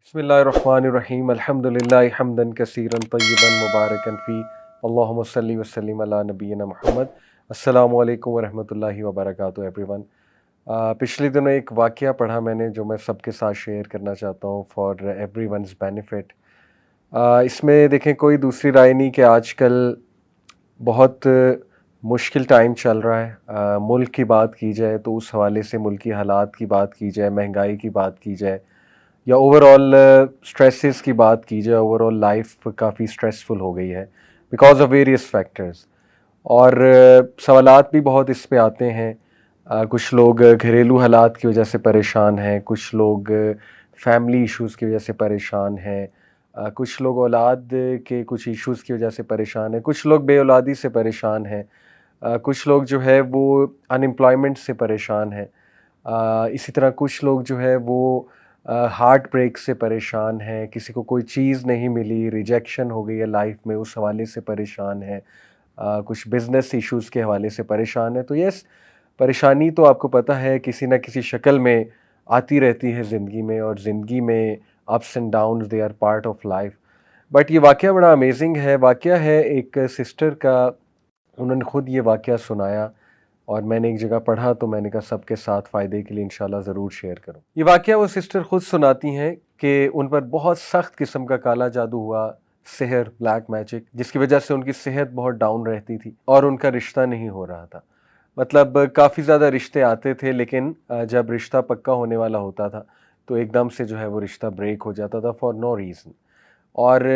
بسم اللہ الرحمن الرحیم الحمدللہ حمدا کثیرا طیبا مبارکا فی اللہم صلی وسلم علی نبینا محمد۔ السلام علیکم ورحمۃ اللہ وبرکاتہ ایوری ون۔ پچھلے دنوں ایک واقعہ پڑھا میں نے جو میں سب کے ساتھ شیئر کرنا چاہتا ہوں فار ایوری ونز بینیفٹ۔ اس میں دیکھیں کوئی دوسری رائے نہیں کہ آج کل بہت مشکل ٹائم چل رہا ہے۔ ملک کی بات کی جائے تو اس حوالے سے ملکی حالات کی بات کی جائے، مہنگائی کی بات کی جائے، یا اوور آل اسٹریسز کی بات کی جائے، اوور آل لائف کافی اسٹریسفل ہو گئی ہے بیکاز آف ویریس فیکٹرز، اور سوالات بھی بہت اس پہ آتے ہیں۔ کچھ لوگ گھریلو حالات کی وجہ سے پریشان ہیں، کچھ لوگ فیملی ایشوز کی وجہ سے پریشان ہیں، کچھ لوگ اولاد کے کچھ ایشوز کی وجہ سے پریشان ہیں، کچھ لوگ بے اولادی سے پریشان ہیں، کچھ لوگ جو ہے وہ ان امپلائمنٹ سے پریشان ہیں، اسی طرح کچھ لوگ جو ہے وہ ہارٹ بریک سے پریشان ہیں، کسی کو کوئی چیز نہیں ملی، ریجیکشن ہو گئی ہے لائف میں، اس حوالے سے پریشان ہیں، کچھ بزنس ایشوز کے حوالے سے پریشان ہے۔ تو یس، پریشانی تو آپ کو پتہ ہے کسی نہ کسی شکل میں آتی رہتی ہے زندگی میں، اور زندگی میں ups and downs they are part of life. But یہ واقعہ بڑا امیزنگ ہے، واقعہ ہے ایک سسٹر کا، انہوں نے خود یہ واقعہ سنایا اور میں نے ایک جگہ پڑھا تو میں نے کہا سب کے ساتھ فائدے کے لیے انشاءاللہ ضرور شیئر کروں۔ یہ واقعہ وہ سسٹر خود سناتی ہیں کہ ان پر بہت سخت قسم کا کالا جادو ہوا، سحر، بلیک میجک، جس کی وجہ سے ان کی صحت بہت ڈاؤن رہتی تھی اور ان کا رشتہ نہیں ہو رہا تھا۔ مطلب کافی زیادہ رشتے آتے تھے، لیکن جب رشتہ پکا ہونے والا ہوتا تھا تو ایک دم سے جو ہے وہ رشتہ بریک ہو جاتا تھا فار نو ریزن، اور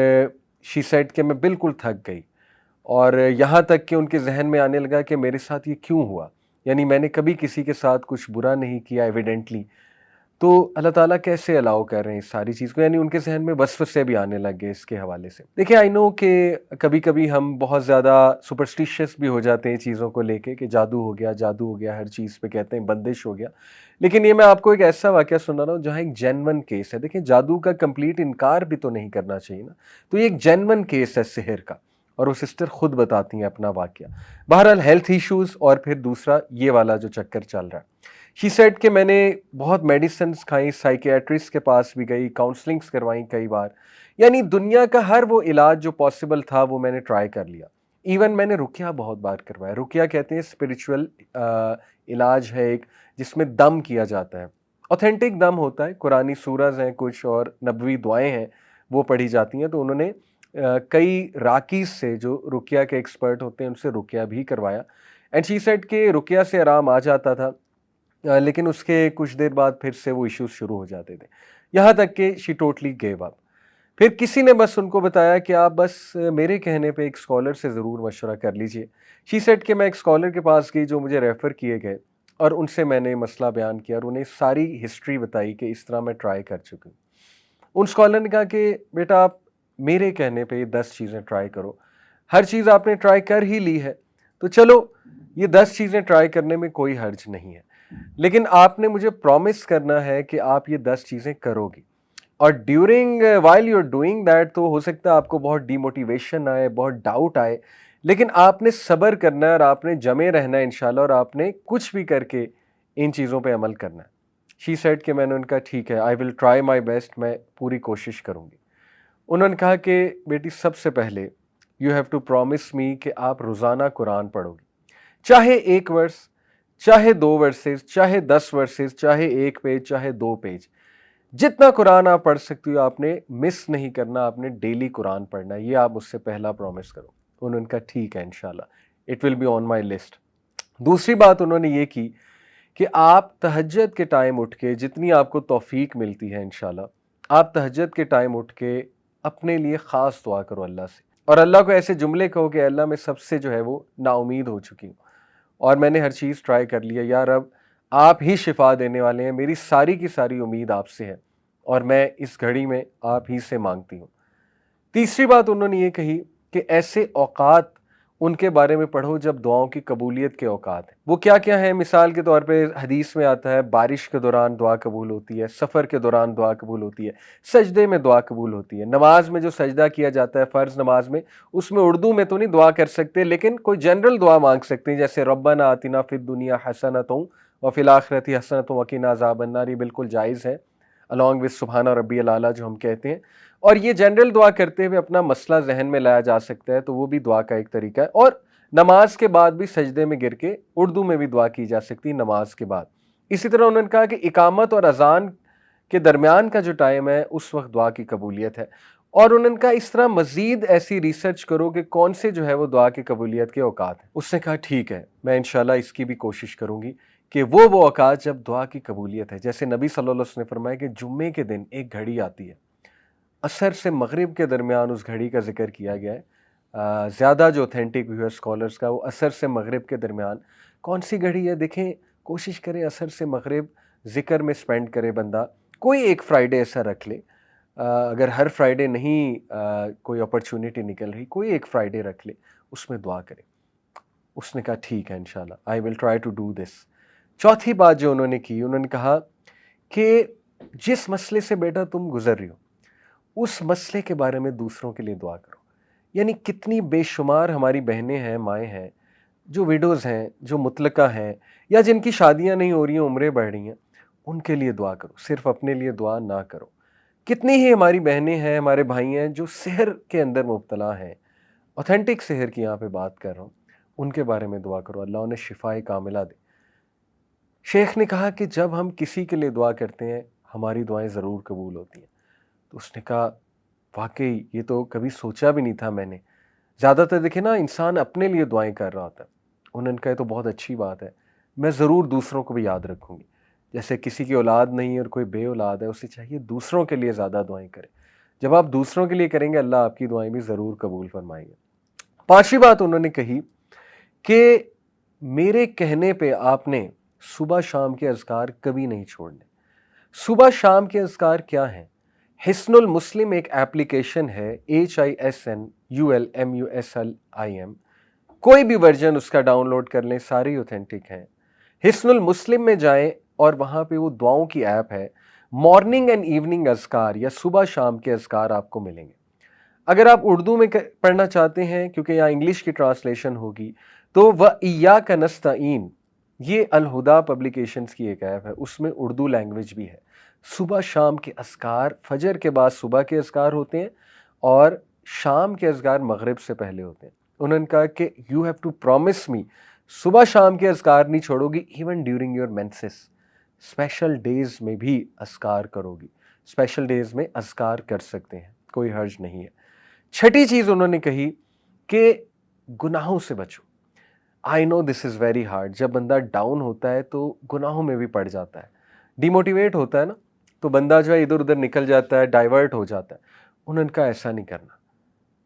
شی سیڈ کہ میں بالکل تھک گئی، اور یہاں تک کہ ان کے ذہن میں آنے لگا کہ میرے ساتھ یہ کیوں ہوا، یعنی میں نے کبھی کسی کے ساتھ کچھ برا نہیں کیا ایویڈنٹلی، تو اللہ تعالیٰ کیسے الاؤ کر رہے ہیں اس ساری چیز کو، یعنی ان کے ذہن میں وسوسے بھی آنے لگ گئے اس کے حوالے سے۔ دیکھیں آئی نو کہ کبھی کبھی ہم بہت زیادہ سپرسٹیشیس بھی ہو جاتے ہیں چیزوں کو لے کے، کہ جادو ہو گیا، جادو ہو گیا، ہر چیز پہ کہتے ہیں بندش ہو گیا، لیکن یہ میں آپ کو ایک ایسا واقعہ سنا رہا ہوں جہاں ایک جینون کیس ہے۔ دیکھیں جادو کا کمپلیٹ انکار بھی تو نہیں کرنا چاہیے نا، تو یہ ایک جینون کیس ہے سحر کا، اور وہ سسٹر خود بتاتی ہیں اپنا واقعہ۔ بہرحال ہیلتھ ایشوز، اور پھر دوسرا یہ والا جو چکر چل رہا ہے۔ شی سیڈ کہ میں نے بہت میڈیسنز کھائیں، سائیکیٹرسٹ کے پاس بھی گئی، کاؤنسلنگز کروائیں کئی بار، یعنی دنیا کا ہر وہ علاج جو پاسبل تھا وہ میں نے ٹرائی کر لیا۔ ایون میں نے رقیہ بہت بار کروایا۔ رقیہ کہتے ہیں اسپریچول علاج ہے ایک، جس میں دم کیا جاتا ہے، اوتھینٹک دم ہوتا ہے، قرآنی سورز ہیں کچھ اور نبوی دعائیں ہیں وہ پڑھی جاتی ہیں۔ تو انہوں نے کئی راکیز سے جو رقیہ کے ایکسپرٹ ہوتے ہیں ان سے رقیہ بھی کروایا، اینڈ شی سیڈ کہ رقیہ سے آرام آ جاتا تھا، لیکن اس کے کچھ دیر بعد پھر سے وہ ایشوز شروع ہو جاتے تھے، یہاں تک کہ شی ٹوٹلی گیو اپ۔ پھر کسی نے بس ان کو بتایا کہ آپ بس میرے کہنے پہ ایک اسکالر سے ضرور مشورہ کر لیجئے۔ شی سیڈ کہ میں ایک اسکالر کے پاس گئی جو مجھے ریفر کیے گئے، اور ان سے میں نے مسئلہ بیان کیا اور انہیں ساری ہسٹری بتائی کہ اس طرح میں ٹرائی کر چکی ہوں۔ ان اسکالر نے کہا کہ بیٹا آپ میرے کہنے پہ یہ 10 چیزیں ٹرائی کرو، ہر چیز آپ نے ٹرائی کر ہی لی ہے تو چلو یہ 10 چیزیں ٹرائی کرنے میں کوئی حرج نہیں ہے، لیکن آپ نے مجھے پرومس کرنا ہے کہ آپ یہ 10 چیزیں کرو گی، اور during while you are doing that تو ہو سکتا ہے آپ کو بہت ڈی موٹیویشن آئے، بہت ڈاؤٹ آئے، لیکن آپ نے صبر کرنا ہے اور آپ نے جمے رہنا ہے انشاءاللہ، اور آپ نے کچھ بھی کر کے ان چیزوں پہ عمل کرنا ہے۔ شی سیڈ کہ میں نے ان کا ٹھیک ہے، آئی ول ٹرائی مائی بیسٹ، میں پوری کوشش کروں گی۔ انہوں نے کہا کہ بیٹی سب سے پہلے یو ہیو ٹو پرومس می کہ آپ روزانہ قرآن پڑھو گی، چاہے 1 ورس، چاہے 2 ورسز، چاہے 10 ورسز، چاہے 1 پیج، چاہے 2 پیج، جتنا قرآن آپ پڑھ سکتی ہو آپ نے مس نہیں کرنا، آپ نے ڈیلی قرآن پڑھنا ہے، یہ آپ مجھ سے پہلا پرومس کرو۔ انہوں نے کہا ٹھیک ہے انشاءاللہ، it will be on my list. دوسری بات انہوں نے یہ کی کہ آپ تہجد کے ٹائم اٹھ کے، جتنی آپ کو توفیق ملتی ہے انشاءاللہ، آپ تہجد کے ٹائم اٹھ کے اپنے لیے خاص دعا کرو اللہ سے، اور اللہ کو ایسے جملے کہو کہ اللہ میں سب سے جو ہے وہ نا امید ہو چکی ہوں، اور میں نے ہر چیز ٹرائی کر لیا، یا رب آپ ہی شفا دینے والے ہیں، میری ساری کی ساری امید آپ سے ہے، اور میں اس گھڑی میں آپ ہی سے مانگتی ہوں۔ تیسری بات انہوں نے یہ کہی کہ ایسے اوقات ان کے بارے میں پڑھو جب دعاؤں کی قبولیت کے اوقات ہیں۔ وہ کیا کیا ہیں؟ مثال کے طور پہ حدیث میں آتا ہے بارش کے دوران دعا قبول ہوتی ہے، سفر کے دوران دعا قبول ہوتی ہے، سجدے میں دعا قبول ہوتی ہے، نماز میں جو سجدہ کیا جاتا ہے فرض نماز میں، اس میں اردو میں تو نہیں دعا کر سکتے، لیکن کوئی جنرل دعا مانگ سکتے ہیں، جیسے ربنا آتنا فی الدنیا حسنۃ وفی الآخرۃ حسنۃ وقنا عذاب النار، یہ بالکل جائز ہے۔ along with سبحان ربی الاعلیٰ جو ہم کہتے ہیں. اور یہ جنرل دعا کرتے ہوئے اپنا مسئلہ ذہن میں لایا جا سکتا ہے، تو وہ بھی دعا کا ایک طریقہ ہے. اور نماز کے بعد بھی سجدے میں گر کے اردو میں بھی دعا کی جا سکتی ہے نماز کے بعد. اسی طرح انہوں نے کہا کہ اقامت اور اذان کے درمیان کا جو ٹائم ہے اس وقت دعا کی قبولیت ہے. اور انہوں نے کہا اس طرح مزید ایسی ریسرچ کرو کہ کون سے جو ہے وہ دعا کی قبولیت کے اوقات ہیں. اس نے کہا ٹھیک ہے، میں انشاءاللہ اس کی بھی کوشش کروں گی کہ وہ اوقات جب دعا کی قبولیت ہے. جیسے نبی صلی اللہ علیہ وسلم نے فرمایا کہ جمعے کے دن ایک گھڑی آتی ہے، عصر سے مغرب کے درمیان اس گھڑی کا ذکر کیا گیا ہے. زیادہ جو اوتھینٹک ویو ہے اسکالرس کا، وہ عصر سے مغرب کے درمیان. کون سی گھڑی ہے؟ دیکھیں، کوشش کریں عصر سے مغرب ذکر میں سپینڈ کرے بندہ. کوئی ایک فرائیڈے ایسا رکھ لے، اگر ہر فرائیڈے نہیں کوئی اپرچونٹی نکل رہی، کوئی ایک فرائیڈے رکھ لے، اس میں دعا کرے. اس نے کہا ٹھیک ہے انشاءاللہ، I will try to do this. چوتھی بات جو انہوں نے کی، انہوں نے کہا کہ جس مسئلے سے بیٹا تم گزر رہی ہو اس مسئلے کے بارے میں دوسروں کے لیے دعا کرو. یعنی کتنی بے شمار ہماری بہنیں ہیں، مائیں ہیں، جو ویڈوز ہیں، جو مطلقہ ہیں، یا جن کی شادیاں نہیں ہو رہی ہیں، عمریں بڑھ رہی ہیں، ان کے لیے دعا کرو، صرف اپنے لیے دعا نہ کرو. کتنی ہی ہماری بہنیں ہیں، ہمارے بھائی ہیں جو سحر کے اندر مبتلا ہیں، اوتھینٹک سحر کی یہاں پہ بات کر رہا ہوں، ان کے بارے میں دعا کرو، اللہ انہیں شفائے کاملہ دے. شیخ نے کہا کہ جب ہم کسی کے لیے دعا کرتے ہیں ہماری دعائیں ضرور قبول ہوتی ہیں. تو اس نے کہا واقعی یہ تو کبھی سوچا بھی نہیں تھا میں نے. زیادہ تر دیکھیں نا انسان اپنے لیے دعائیں کر رہا ہوتا ہے. انہوں نے کہا یہ تو بہت اچھی بات ہے، میں ضرور دوسروں کو بھی یاد رکھوں گی. جیسے کسی کی اولاد نہیں ہے اور کوئی بے اولاد ہے، اسے چاہیے دوسروں کے لیے زیادہ دعائیں کرے. جب آپ دوسروں کے لیے کریں گے اللہ آپ کی دعائیں بھی ضرور قبول فرمائیں گے. پانچویں بات انہوں نے کہی کہ میرے کہنے پہ آپ نے صبح شام کے اذکار کبھی نہیں چھوڑنے. صبح شام کے اذکار کیا ہیں؟ حسن المسلم ایک ایپلیکیشن ہے، HISNULMUSLIM. کوئی بھی ورژن اس کا ڈاؤن لوڈ کر لیں، سارے اوتھینٹک ہیں. حسن المسلم میں جائیں اور وہاں پہ وہ دعاؤں کی ایپ ہے. مارننگ اینڈ ایوننگ اذکار یا صبح شام کے اذکار آپ کو ملیں گے. اگر آپ اردو میں پڑھنا چاہتے ہیں کیونکہ یہاں انگلش کی ٹرانسلیشن ہوگی، تو وَإِيَّاكَ نَسْتَعِينُ یہ الہدا پبلیکیشنز کی ایک ایپ ہے، اس میں اردو لینگویج بھی ہے. صبح شام کے اذکار، فجر کے بعد صبح کے اذکار ہوتے ہیں اور شام کے اذکار مغرب سے پہلے ہوتے ہیں. انہوں نے کہا کہ you have to promise me صبح شام کے اذکار نہیں چھوڑو گی، even during your menses. Special days میں بھی اذکار کرو گی. اسپیشل ڈیز میں اذکار کر سکتے ہیں، کوئی حرج نہیں ہے. چھٹی چیز انہوں نے کہی کہ گناہوں سے بچو. آئی نو دس از ویری ہارڈ. جب بندہ ڈاؤن ہوتا ہے تو گناہوں میں بھی پڑ جاتا ہے، ڈیموٹیویٹ ہوتا ہے نا، تو بندہ جو ہے ادھر ادھر نکل جاتا ہے، ڈائیورٹ ہو جاتا ہے. انہوں نے کہا ایسا نہیں کرنا.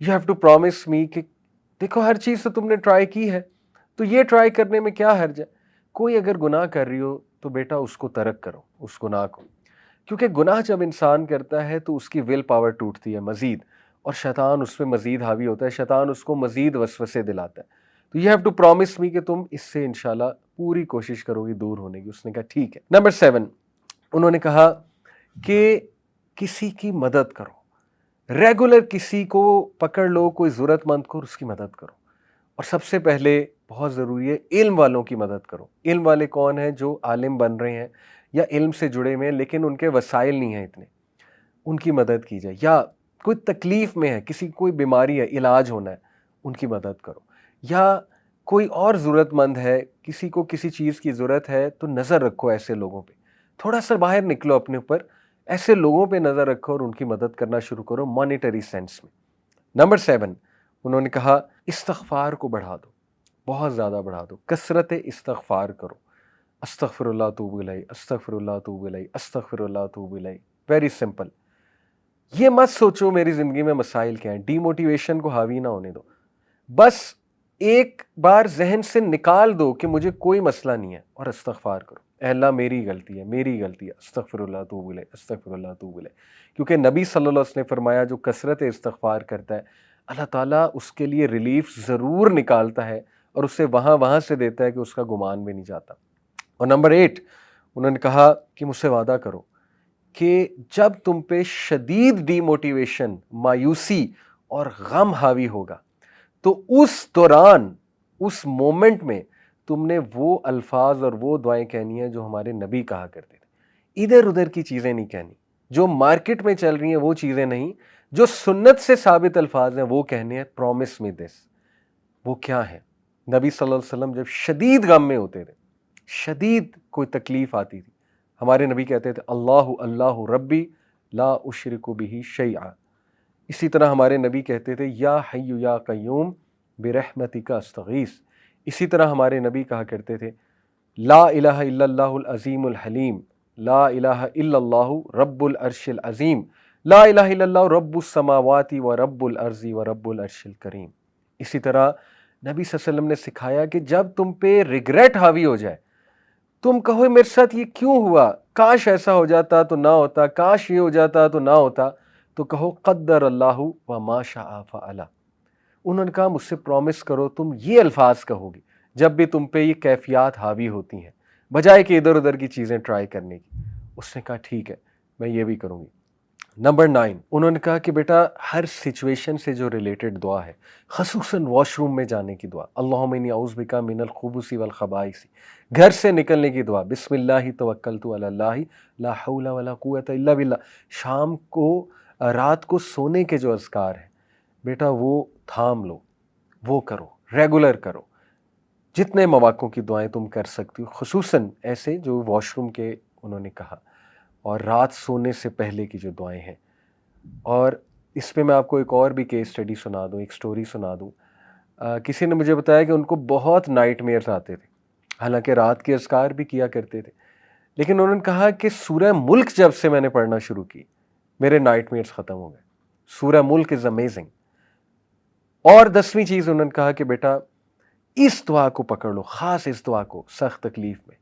یو ہیو ٹو پرومس می کہ دیکھو ہر چیز تو تم نے ٹرائی کی ہے، تو یہ ٹرائی کرنے میں کیا حرج ہے. کوئی اگر گناہ کر رہی ہو تو بیٹا اس کو ترک کرو، اس گناہ کو. کیونکہ گناہ جب انسان کرتا ہے تو اس کی ول پاور ٹوٹتی ہے مزید، اور شیطان اس پہ مزید حاوی ہوتا ہے، شیطان اس کو مزید وسوسے دلاتا ہے. تو یو ہیو ٹو پرومس می کہ تم اس سے انشاءاللہ پوری کوشش کرو گی دور ہونے کی. اس نے کہا ٹھیک ہے. نمبر 7 انہوں نے کہا کہ کسی کی مدد کرو. ریگولر کسی کو پکڑ لو، کوئی ضرورت مند کو، اس کی مدد کرو. اور سب سے پہلے بہت ضروری ہے علم والوں کی مدد کرو. علم والے کون ہیں؟ جو عالم بن رہے ہیں یا علم سے جڑے ہوئے ہیں لیکن ان کے وسائل نہیں ہیں اتنے، ان کی مدد کی جائے. یا کوئی تکلیف میں ہے، کسی کوئی بیماری ہے، علاج ہونا ہے، ان کی مدد کرو. یا کوئی اور ضرورت مند ہے، کسی کو کسی چیز کی ضرورت ہے، تو نظر رکھو ایسے لوگوں پہ. تھوڑا سا باہر نکلو اپنے اوپر، ایسے لوگوں پہ نظر رکھو اور ان کی مدد کرنا شروع کرو مانیٹری سینس میں. نمبر 7 انہوں نے کہا استغفار کو بڑھا دو، بہت زیادہ بڑھا دو. کثرت استغفار کرو. استغفر اللہ اتوب الیہ، استغفر اللہ اتوب الیہ، استغفر اللہ اتوب الیہ. Very simple. یہ مت سوچو میری زندگی میں مسائل کیا ہیں، ڈی موٹیویشن کو حاوی نہ ہونے دو. بس ایک بار ذہن سے نکال دو کہ مجھے کوئی مسئلہ نہیں ہے اور استغفار کرو. اے اللہ میری غلطی ہے، میری غلطی ہے، استغفر اللہ اتوب الیہ، استغفر اللہ اتوب الیہ. کیونکہ نبی صلی اللہ علیہ وسلم نے فرمایا جو کثرت استغفار کرتا ہے اللہ تعالیٰ اس کے لیے ریلیف ضرور نکالتا ہے اور اسے وہاں سے دیتا ہے کہ اس کا گمان بھی نہیں جاتا. اور نمبر 8 انہوں نے کہا کہ مجھ سے وعدہ کرو کہ جب تم پہ شدید ڈی موٹیویشن، مایوسی اور غم حاوی ہوگا تو اس دوران، اس مومنٹ میں تم نے وہ الفاظ اور وہ دعائیں کہنی ہیں جو ہمارے نبی کہا کرتے تھے. ادھر ادھر کی چیزیں نہیں کہنی. جو مارکیٹ میں چل رہی ہیں وہ چیزیں نہیں، جو سنت سے ثابت الفاظ ہیں وہ کہنے ہیں پرومس می دس۔ وہ کیا ہے؟ نبی صلی اللہ علیہ وسلم جب شدید غم میں ہوتے تھے، شدید کوئی تکلیف آتی تھی، ہمارے نبی کہتے تھے اللہ اللہ ربی لا اشرک بہ شیئا۔ اسی طرح ہمارے نبی کہتے تھے یا حی یا قیوم برحمتک استغیث۔ اسی طرح ہمارے نبی کہا کرتے تھے لا الہ الا اللہ العظیم الحلیم، لا الہ الا اللہ رب العرش العظیم، لا الہ الا اللہ رب السماوات و رب الارض و رب العرش الکریم۔ اسی طرح نبی صلی اللہ علیہ وسلم نے سکھایا کہ جب تم پہ ریگریٹ حاوی ہو جائے، تم کہو میرے ساتھ یہ کیوں ہوا، کاش ایسا ہو جاتا تو نہ ہوتا، کاش یہ ہو جاتا تو نہ ہوتا، تو کہو قدر اللہ و ما شاء فعل۔ انہوں نے کہا مجھ سے پرومس کرو تم یہ الفاظ کہو گی جب بھی تم پہ یہ کیفیات حاوی ہوتی ہیں، بجائے کہ ادھر ادھر کی چیزیں ٹرائی کرنے کی۔ اس نے کہا ٹھیک ہے میں یہ بھی کروں گی۔ نمبر 9 انہوں نے کہا کہ بیٹا ہر سچویشن سے جو ریلیٹڈ دعا ہے، خصوصاً واش روم میں جانے کی دعا، اللہم انی اعوذ بک من الخبث والخبائث، گھر سے نکلنے کی دعا، بسم اللہ توکلت علی اللہ لا حول ولا قوت الا باللہ، شام کو رات کو سونے کے جو اذکار ہیں بیٹا وہ تھام لو، وہ کرو، ریگولر کرو، جتنے مواقع کی دعائیں تم کر سکتی ہو، خصوصاً ایسے جو واش روم کے انہوں نے کہا، اور رات سونے سے پہلے کی جو دعائیں ہیں۔ اور اس پہ میں آپ کو ایک اور بھی کیس اسٹڈی سنا دوں، ایک سٹوری سنا دوں۔ کسی نے مجھے بتایا کہ ان کو بہت نائٹ میئرز آتے تھے، حالانکہ رات کے اذکار بھی کیا کرتے تھے، لیکن انہوں نے کہا کہ سورہ ملک جب سے میں نے پڑھنا شروع کی میرے نائٹ میئرز ختم ہو گئے۔ سورہ ملک از امیزنگ۔ اور 10ویں چیز انہوں نے کہا کہ بیٹا اس دعا کو پکڑ لو، خاص اس دعا کو سخت تکلیف میں،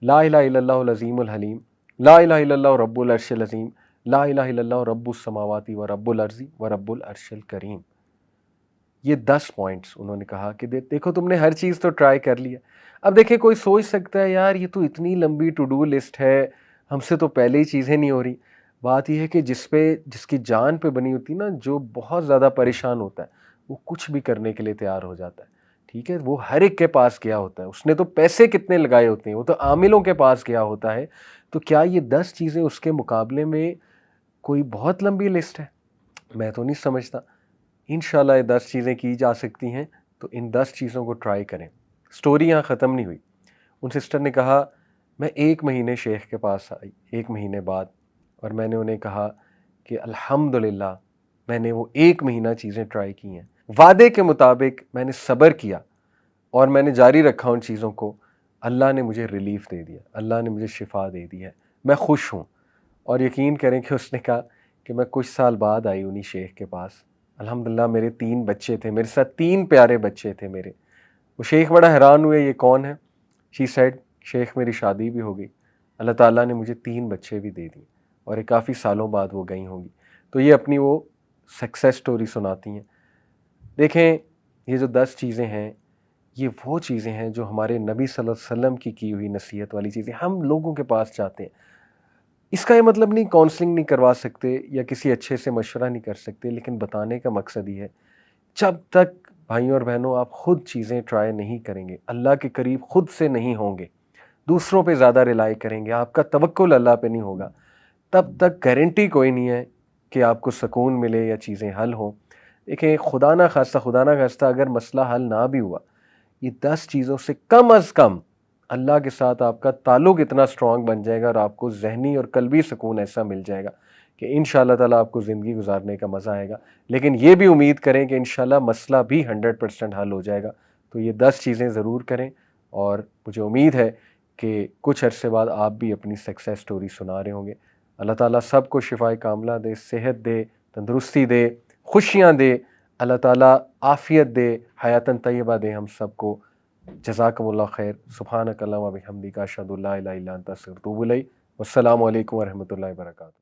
لا الہ الا اللہ العظیم الحلیم، لا الہ الا اللہ رب العرش العظیم، لا الہ الا اللہ رب السماوات و رب الارض و رب العرش الکریم۔ یہ 10 پوائنٹس انہوں نے کہا کہ دیکھو تم نے ہر چیز تو ٹرائی کر لیا۔ اب دیکھیں کوئی سوچ سکتا ہے یار یہ تو اتنی لمبی ٹو ڈو لسٹ ہے، ہم سے تو پہلے ہی چیزیں نہیں ہو رہی۔ بات یہ ہے کہ جس کی جان پہ بنی ہوتی نا، جو بہت زیادہ پریشان ہوتا ہے وہ کچھ بھی کرنے کے لیے تیار ہو جاتا ہے، ٹھیک ہے؟ وہ ہر ایک کے پاس گیا ہوتا ہے، اس نے تو پیسے کتنے لگائے ہوتے ہیں، وہ تو عاملوں کے پاس گیا ہوتا ہے۔ تو کیا یہ 10 چیزیں اس کے مقابلے میں کوئی بہت لمبی لسٹ ہے؟ میں تو نہیں سمجھتا۔ انشاءاللہ یہ 10 چیزیں کی جا سکتی ہیں، تو ان 10 چیزوں کو ٹرائی کریں۔ سٹوری یہاں ختم نہیں ہوئی۔ ان سسٹر نے کہا میں 1 مہینے شیخ کے پاس آئی 1 مہینے بعد، اور میں نے انہیں کہا کہ الحمدللہ میں نے وہ 1 مہینہ چیزیں ٹرائی کی ہیں، وعدے کے مطابق میں نے صبر کیا اور میں نے جاری رکھا ان چیزوں کو، اللہ نے مجھے ریلیف دے دیا، اللہ نے مجھے شفا دے دی ہے، میں خوش ہوں۔ اور یقین کریں کہ اس نے کہا کہ میں کچھ سال بعد آئی انہی شیخ کے پاس، الحمدللہ میرے 3 بچے تھے، میرے ساتھ 3 پیارے بچے تھے میرے۔ وہ شیخ بڑا حیران ہوئے یہ کون ہے؟ شی سیڈ شیخ میری شادی بھی ہو گئی، اللہ تعالیٰ نے مجھے 3 بچے بھی دے دیے، اور یہ کافی سالوں بعد وہ گئی ہوں گی۔ تو یہ اپنی وہ سکسیس سٹوری سناتی ہیں۔ دیکھیں یہ جو 10 چیزیں ہیں یہ وہ چیزیں ہیں جو ہمارے نبی صلی اللہ علیہ وسلم کی ہوئی نصیحت والی چیزیں ہم لوگوں کے پاس جاتے ہیں۔ اس کا یہ مطلب نہیں کاؤنسلنگ نہیں کروا سکتے یا کسی اچھے سے مشورہ نہیں کر سکتے، لیکن بتانے کا مقصد یہ ہے جب تک بھائیوں اور بہنوں آپ خود چیزیں ٹرائی نہیں کریں گے، اللہ کے قریب خود سے نہیں ہوں گے، دوسروں پہ زیادہ ریلائی کریں گے، آپ کا توکل اللہ پہ نہیں ہوگا، تب تک گارنٹی کوئی نہیں ہے کہ آپ کو سکون ملے یا چیزیں حل ہوں۔ دیکھیں خدا نہ خواستہ اگر مسئلہ حل نہ بھی ہوا، یہ 10 چیزوں سے کم از کم اللہ کے ساتھ آپ کا تعلق اتنا سٹرونگ بن جائے گا اور آپ کو ذہنی اور قلبی سکون ایسا مل جائے گا کہ انشاءاللہ تعالیٰ آپ کو زندگی گزارنے کا مزہ آئے گا۔ لیکن یہ بھی امید کریں کہ انشاءاللہ مسئلہ بھی 100% حل ہو جائے گا۔ تو یہ 10 چیزیں ضرور کریں، اور مجھے امید ہے کہ کچھ عرصے بعد آپ بھی اپنی سکسیس سٹوری سنا رہے ہوں گے۔ اللہ تعالیٰ سب کو شفائے کاملہ دے، صحت دے، تندرستی دے، خوشیاں دے، اللہ تعالیٰ عافیت دے، حیاتاً طیبہ دے ہم سب کو۔ جزاکم اللہ خیر۔ سبحانک اللہم و بحمدک، اشہد ان لا الہ الا انت، استغفرک و اتوب الیک۔ والسلام علیکم ورحمۃ اللہ وبرکاتہ۔